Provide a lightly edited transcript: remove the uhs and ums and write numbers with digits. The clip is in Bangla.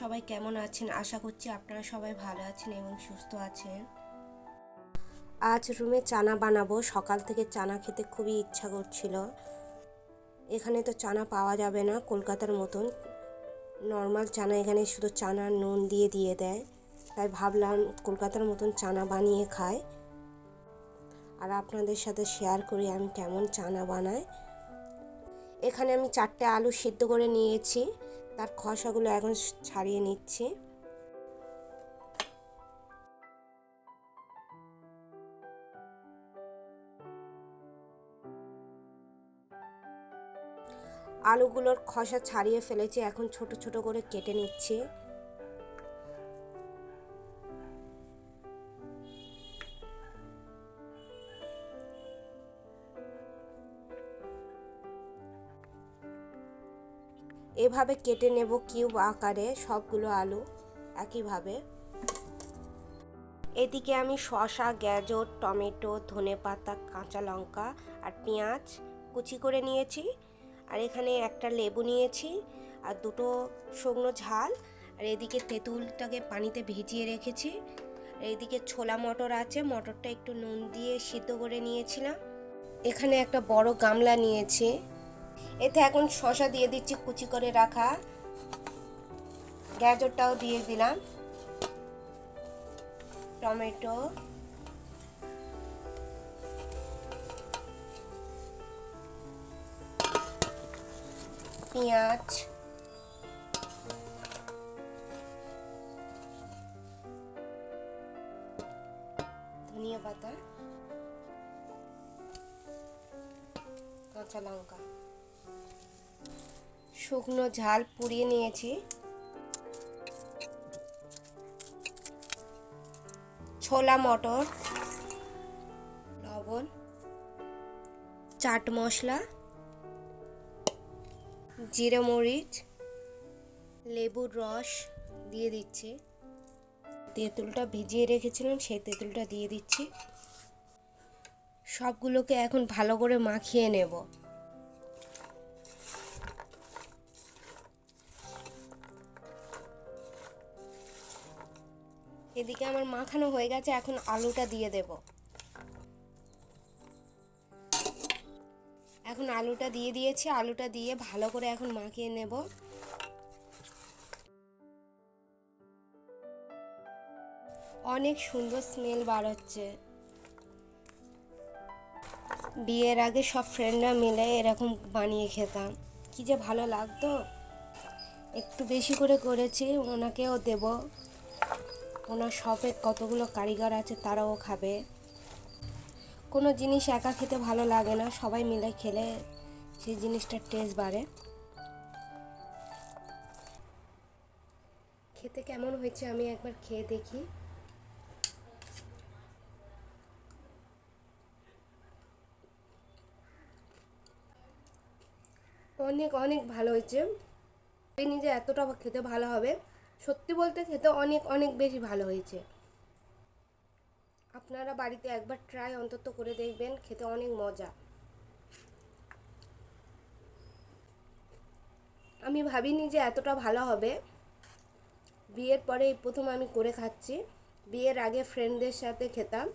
সবাই কেমন আছেন? আশা করছি আপনারা সবাই ভালো আছেন এবং সুস্থ আছেন। আজ রুমে চানা বানাবো। সকাল থেকে চানা খেতে খুবই ইচ্ছা করছিল। এখানে তো চানা পাওয়া যাবে না কলকাতার মতন, নর্মাল চানা। এখানে শুধু চানা নুন দিয়ে দেয়। তাই ভাবলাম কলকাতার মতন চানা বানিয়ে খাই আর আপনাদের সাথে শেয়ার করি আমি কেমন চানা বানাই। এখানে আমি 4টে আলু সিদ্ধ করে নিয়েছি, তার খোসাগুলো এখন ছাড়িয়ে নিচ্ছি। আলুগুলোর খোসা ছাড়িয়ে ফেলেছি, এখন ছোট ছোট করে কেটে নিচ্ছি। এভাবে কেটে নেব কিউব আকারে সবগুলো আলু একইভাবে। এদিকে আমি শসা, গাজর, টমেটো, ধনেপাতা, কাঁচা লঙ্কা আর পেঁয়াজ কুচি করে নিয়েছি। আর এখানে একটা লেবু নিয়েছি আর 2টো শুকনো ঝাল। আর এদিকে তেঁতুলটাকে পানিতে ভিজিয়ে রেখেছি। আর এদিকে ছোলা মটর আছে, মটরটা একটু নুন দিয়ে সিদ্ধ করে নিয়েছিলাম। এখানে একটা বড় গামলা নিয়েছি, এতে এখন শসা দিয়ে দিচ্ছি কুচি করে রাখা, গাজরটাও দিয়ে দিলাম, টমেটো, পেঁয়াজ, ধনিয়া পাতা, কাঁচা লঙ্কা, শুকনো ঝাল পুড়িয়ে নিয়েছি, ছোলা মটর, লবণ, চাট মশলা, জিরে মরিচ, লেবুর রস দিয়ে দিচ্ছি। তেঁতুলটা ভিজিয়ে রেখেছিলাম সেই তেঁতুলটা দিয়ে দিচ্ছি। সবগুলোকে এখন ভালো করে মাখিয়ে নেব। এদিকে আমার মাখানো হয়ে গেছে, এখন আলুটা দিয়ে দেব। এখন আলুটা দিয়ে দিয়েছি, আলুটা দিয়ে ভালো করে এখন মাখিয়ে নেব। অনেক সুন্দর স্মেল বার হচ্ছে। বিয়ের আগে সব ফ্রেন্ডরা মিলে এরকম বানিয়ে খেতাম, কি যে ভালো লাগতো। একটু বেশি করে করেছি, ওনাকেও দেব। ওনার শপে কতগুলো কারিগর আছে, তারাও খাবে। কোনো জিনিস একা খেতে ভালো লাগে না, সবাই মিলে খেলে সেই জিনিসটার টেস্ট বাড়ে। খেতে কেমন হয়েছে আমি একবার খেয়ে দেখি। অনেক অনেক ভালো হয়েছে। ভাবিনি যে এতটা খেতে ভালো হবে। সত্যি বলতে খেতে অনেক অনেক বেশি ভালো হয়েছে। আপনারা বাড়িতে একবার ট্রাই অন্তত করে দেখবেন, খেতে অনেক মজা। আমি ভাবিনি যে এতটা ভালো হবে। বিয়ের পরে এই প্রথম আমি করে খাচ্ছি। বিয়ের আগে ফ্রেন্ডদের সাথে খেতাম,